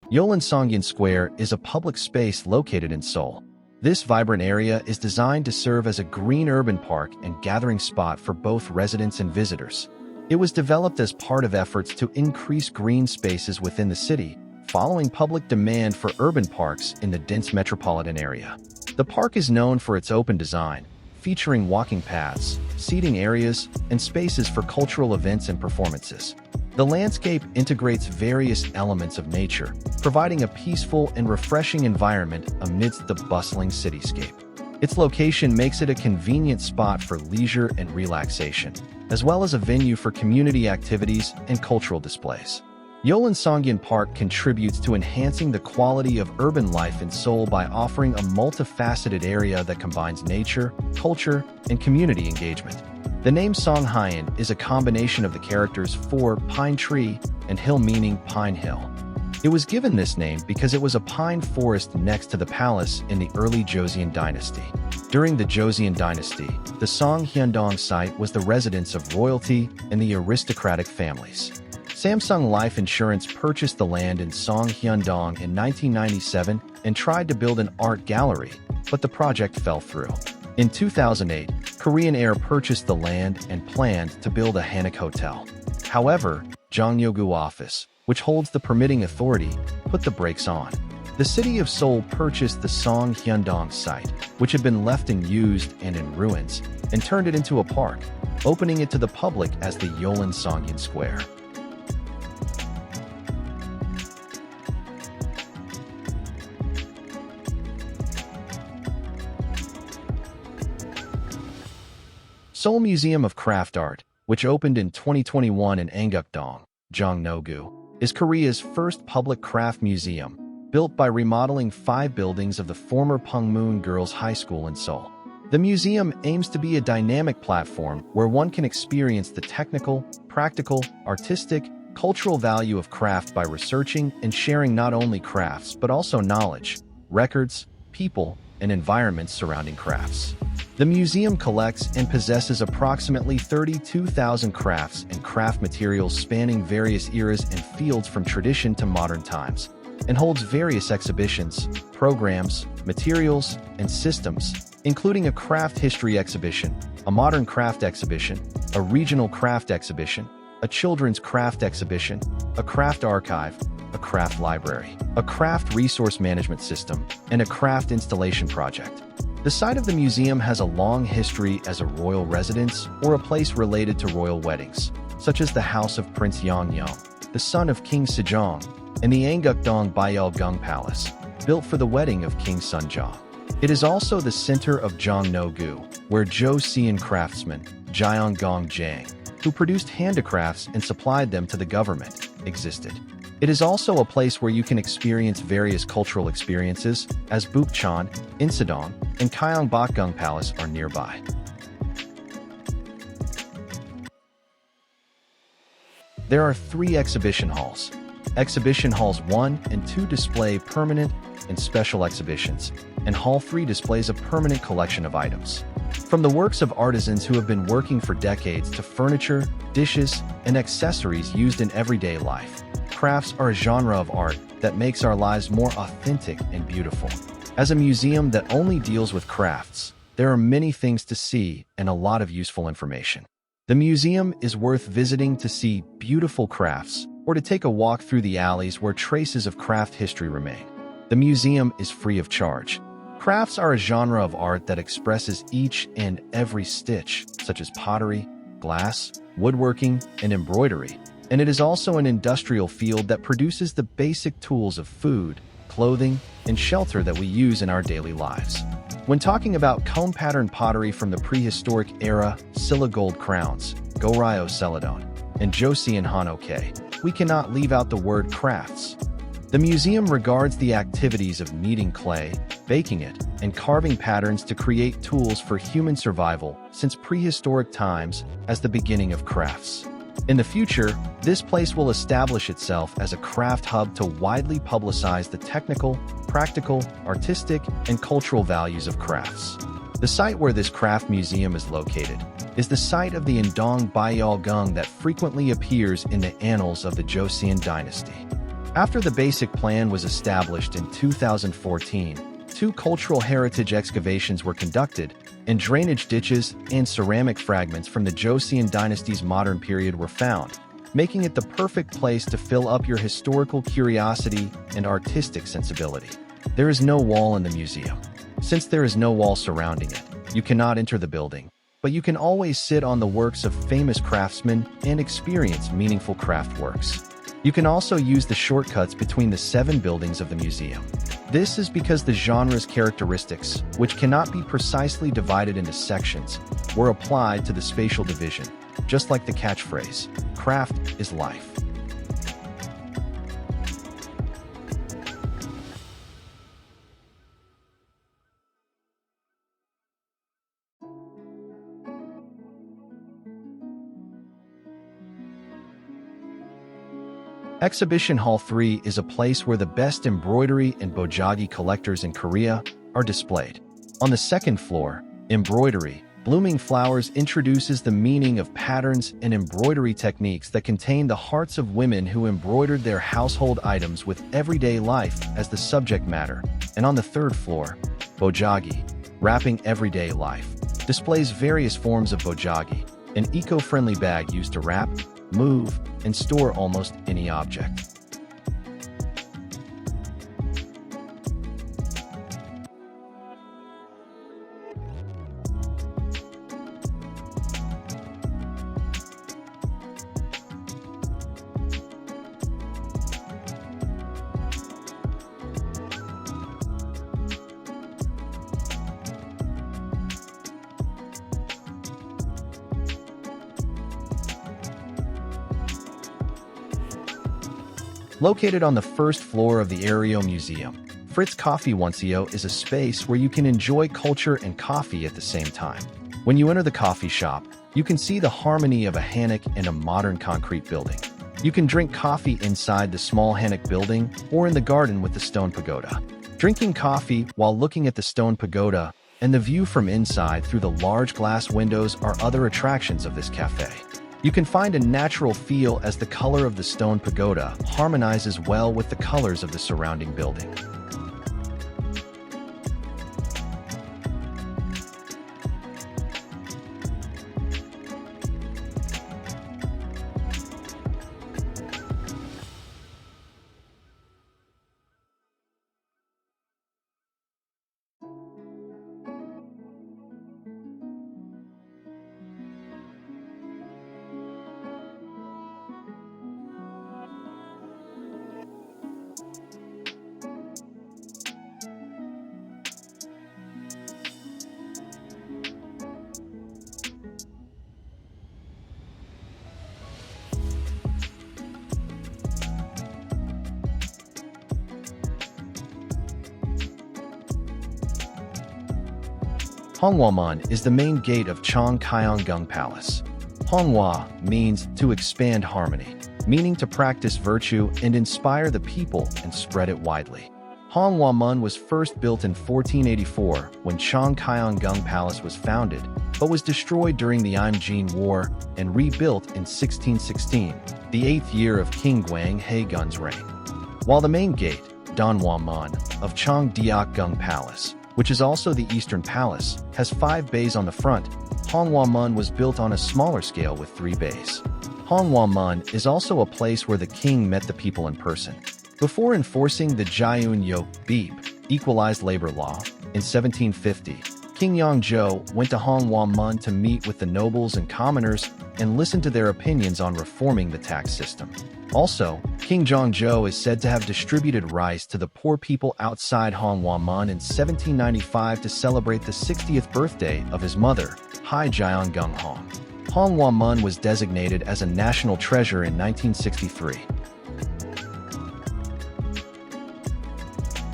Yeollin Songhyeon Square is a public space located in Seoul. This vibrant area is designed to serve as a green urban park and gathering spot for both residents and visitors. It was developed as part of efforts to increase green spaces within the city, following public demand for urban parks in the dense metropolitan area. The park is known for its open design, featuring walking paths, seating areas, and spaces for cultural events and performances. The landscape integrates various elements of nature, providing a peaceful and refreshing environment amidst the bustling cityscape. Its location makes it a convenient spot for leisure and relaxation, as well as a venue for community activities and cultural displays. Yeollin Songhyeon Park contributes to enhancing the quality of urban life in Seoul by offering a multifaceted area that combines nature, culture, and community engagement. The name Songhyeon is a combination of the characters for pine tree and hill, meaning pine hill. It was given this name because it was a pine forest next to the palace in the early Joseon dynasty. During the Joseon dynasty, the Songhyeon-dong site was the residence of royalty and the aristocratic families. Samsung Life Insurance purchased the land in Songhyeon-dong in 1997 and tried to build an art gallery, but the project fell through. In 2008, Korean Air purchased the land and planned to build a Hanok hotel. However, Jongno-gu office, which holds the permitting authority, put the brakes on. The city of Seoul purchased the Songhyeon-dong site, which had been left unused and in ruins, and turned it into a park, opening it to the public as the Yeollin Songhyeon Square. Seoul Museum of Craft Art, which opened in 2021 in Anguk-dong, Jongno-gu, is Korea's first public craft museum, built by remodeling 5 buildings of the former Pungmoon Girls High School in Seoul. The museum aims to be a dynamic platform where one can experience the technical, practical, artistic, cultural value of craft by researching and sharing not only crafts but also knowledge, records, people, and environments surrounding crafts. The museum collects and possesses approximately 32,000 crafts and craft materials spanning various eras and fields from tradition to modern times, and holds various exhibitions, programs, materials, and systems, including a craft history exhibition, a modern craft exhibition, a regional craft exhibition, a children's craft exhibition, a craft archive, a craft library, a craft resource management system, and a craft installation project. The site of the museum has a long history as a royal residence or a place related to royal weddings, such as the house of Prince Yeongnyeong, the son of King Sejong, and the Anguk-dong Yeolgung Palace, built for the wedding of King Sunja. It is also the center of Jongno-gu, where Joseon craftsman Gyeonggong Jang, who produced handicrafts and supplied them to the government, existed. It is also a place where you can experience various cultural experiences, as Bukchon, Insadong, and Gyeongbokgung Palace are nearby. There are 3 exhibition halls. Exhibition Halls 1 and 2 display permanent and special exhibitions, and Hall 3 displays a permanent collection of items. From the works of artisans who have been working for decades to furniture, dishes, and accessories used in everyday life, crafts are a genre of art that makes our lives more authentic and beautiful. As a museum that only deals with crafts, there are many things to see and a lot of useful information. The museum is worth visiting to see beautiful crafts or to take a walk through the alleys where traces of craft history remain. The museum is free of charge. Crafts are a genre of art that expresses each and every stitch, such as pottery, glass, woodworking, and embroidery, and it is also an industrial field that produces the basic tools of food, clothing, and shelter that we use in our daily lives. When talking about cone pattern pottery from the prehistoric era, Silla gold crowns, Goryeo Celadon, and Joseon Hanok, we cannot leave out the word crafts. The museum regards the activities of kneading clay, baking it, and carving patterns to create tools for human survival since prehistoric times as the beginning of crafts. In the future, this place will establish itself as a craft hub to widely publicize the technical, practical, artistic, and cultural values of crafts. The site where this craft museum is located is the site of the Yeolgung that frequently appears in the annals of the Joseon dynasty. After the basic plan was established in 2014, two cultural heritage excavations were conducted, and drainage ditches and ceramic fragments from the Joseon dynasty's modern period were found, making it the perfect place to fill up your historical curiosity and artistic sensibility. There is no wall in the museum. Since there is no wall surrounding it, you cannot enter the building, but you can always sit on the works of famous craftsmen and experience meaningful craft works. You can also use the shortcuts between the 7 buildings of the museum. This is because the genre's characteristics, which cannot be precisely divided into sections, were applied to the spatial division, just like the catchphrase, "Craft is life." Exhibition Hall 3 is a place where the best embroidery and bojagi collectors in Korea are displayed. On the second floor, embroidery, blooming flowers introduces the meaning of patterns and embroidery techniques that contain the hearts of women who embroidered their household items with everyday life as the subject matter. And on the third floor, bojagi, wrapping everyday life, displays various forms of bojagi, an eco-friendly bag used to wrap, move, and store almost any object. Located on the first floor of the Arario Museum, Fritz Coffee Wonseo is a space where you can enjoy culture and coffee at the same time. When you enter the coffee shop, you can see the harmony of a Hanok and a modern concrete building. You can drink coffee inside the small Hanok building or in the garden with the stone pagoda. Drinking coffee while looking at the stone pagoda and the view from inside through the large glass windows are other attractions of this cafe. You can find a natural feel as the color of the stone pagoda harmonizes well with the colors of the surrounding building. Hongwamun is the main gate of Cheongkyeong Palace. Honghwa means to expand harmony, meaning to practice virtue and inspire the people and spread it widely. Hongwamun was first built in 1484 when Cheongkyeong Palace was founded, but was destroyed during the Imjin War and rebuilt in 1616, the 8th year of King Gwang Haegun's reign. While the main gate, Danwamun, of Cheongdeok Palace, which is also the Eastern Palace, has 5 bays on the front, Hongwamun was built on a smaller scale with 3 bays. Hongwamun is also a place where the king met the people in person. Before enforcing the Jayun-yo Beep, equalized labor law, in 1750, King Yongjo went to Hongwamun to meet with the nobles and commoners and listen to their opinions on reforming the tax system. Also, King Jongjo is said to have distributed rice to the poor people outside Hongwamun in 1795 to celebrate the 60th birthday of his mother, Hai Jeongung Hong. Hongwamun was designated as a national treasure in 1963.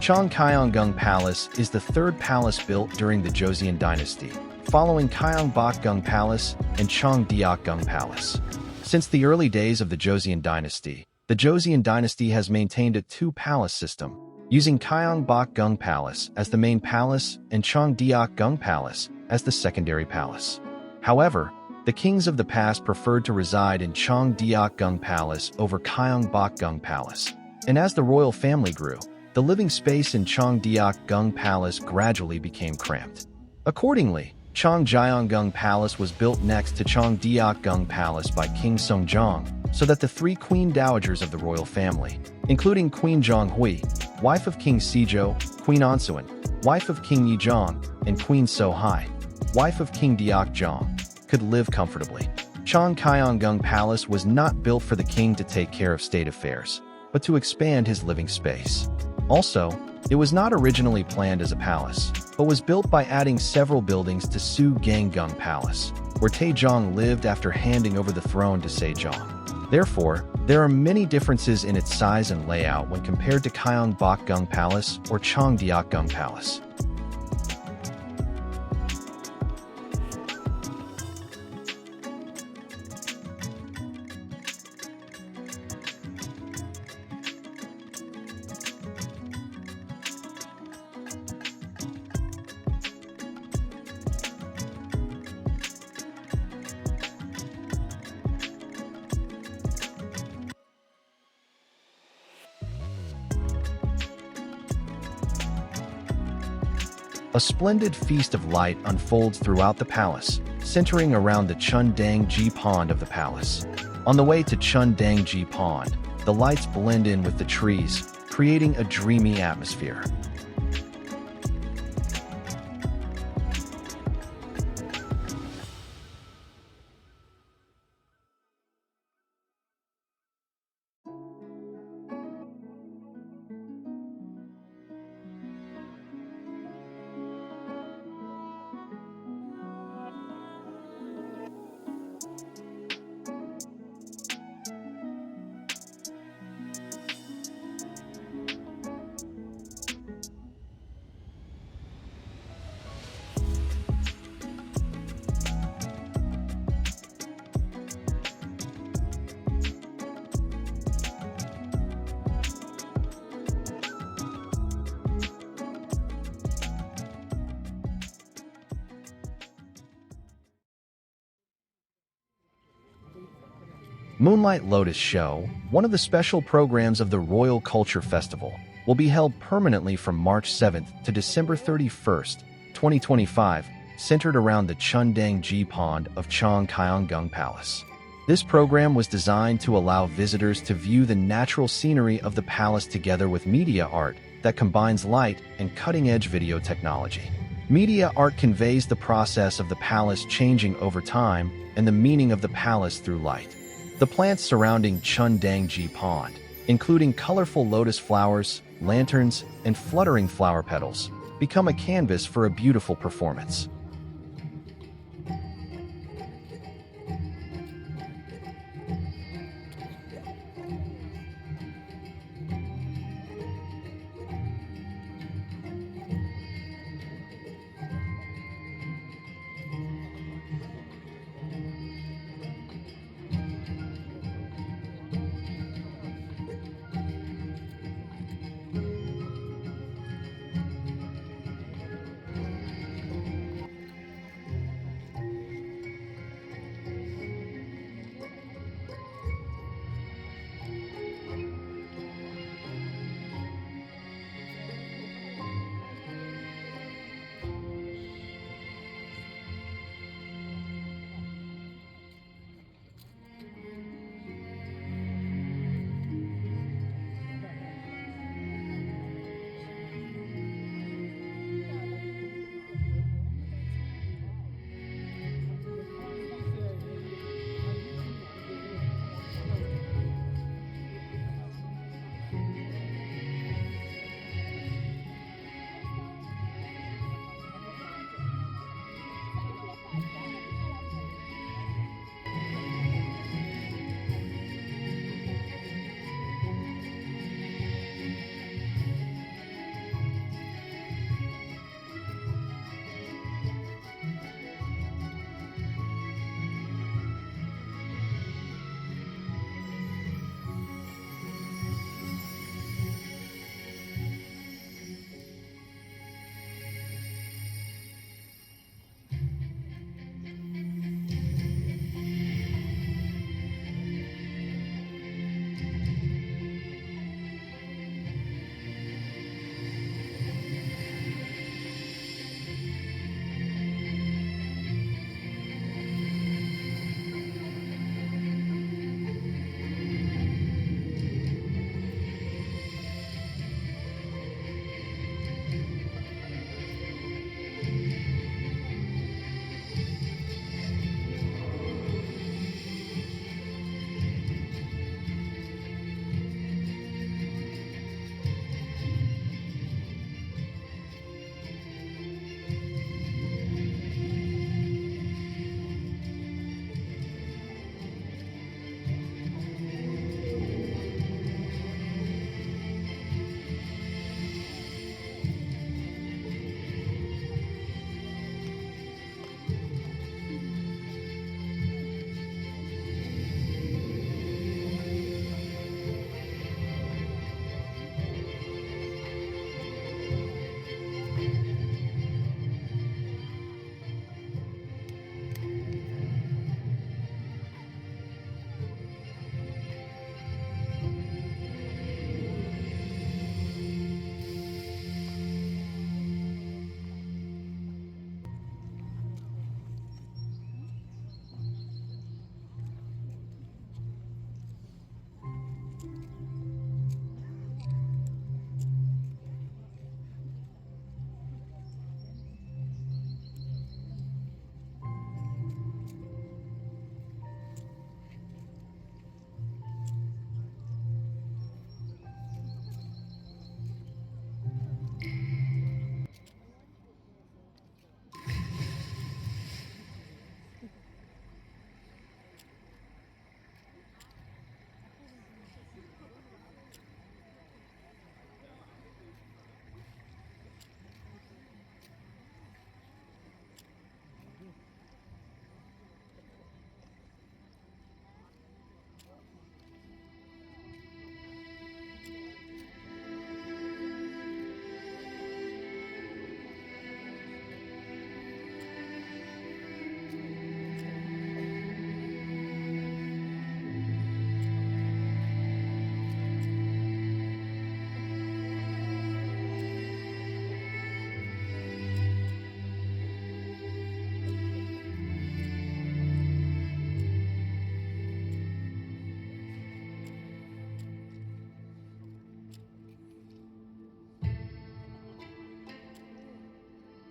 Cheongkyeong Palace is the third palace built during the Joseon dynasty, following Gyeongbokgung Palace and Cheongdeok Palace. Since the early days of the Joseon dynasty, the Joseon dynasty has maintained a 2-palace system, using Gyeongbokgung Palace as the main palace and Cheongdeok Palace as the secondary palace. However, the kings of the past preferred to reside in Cheongdeok Palace over Gyeongbokgung Palace. And as the royal family grew, the living space in Cheongdeok-gung Palace gradually became cramped. Accordingly, Cheonggyeonggung Palace was built next to Cheongdeok-gung Palace by King Seongjong, so that the three queen dowagers of the royal family, including Queen Jonghui, wife of King Sejong, Queen Onsuin, wife of King Yejong, and Queen So-hai, wife of King Deokjong, could live comfortably. Cheongdeok-gung Palace was not built for the king to take care of state affairs, but to expand his living space. Also, it was not originally planned as a palace, but was built by adding several buildings to Su-ganggung Palace, where Taejong lived after handing over the throne to Sejong. Therefore, there are many differences in its size and layout when compared to Gyeongbokgung Palace or Cheongdeok-gung Palace. A splendid feast of light unfolds throughout the palace, centering around the Cheondang-ji Pond of the palace. On the way to Cheondang-ji Pond, the lights blend in with the trees, creating a dreamy atmosphere. Moonlight Lotus Show, one of the special programs of the Royal Culture Festival, will be held permanently from March 7th to December 31st, 2025, centered around the Cheondang-ji Pond of Cheongdeok-gung Palace. This program was designed to allow visitors to view the natural scenery of the palace together with media art that combines light and cutting-edge video technology. Media art conveys the process of the palace changing over time and the meaning of the palace through light. The plants surrounding Cheondang-ji Pond, including colorful lotus flowers, lanterns, and fluttering flower petals, become a canvas for a beautiful performance.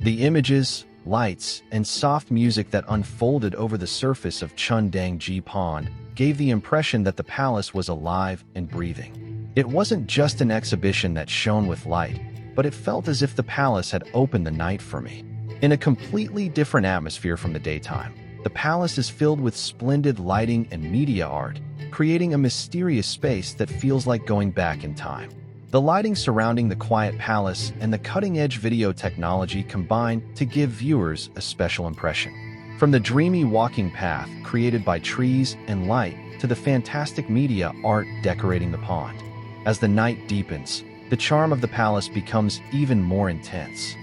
The images, lights, and soft music that unfolded over the surface of Cheondang-ji Pond gave the impression that the palace was alive and breathing. It wasn't just an exhibition that shone with light, but it felt as if the palace had opened the night for me. In a completely different atmosphere from the daytime, the palace is filled with splendid lighting and media art, creating a mysterious space that feels like going back in time. The lighting surrounding the quiet palace and the cutting-edge video technology combine to give viewers a special impression. From the dreamy walking path created by trees and light to the fantastic media art decorating the pond. As the night deepens, the charm of the palace becomes even more intense.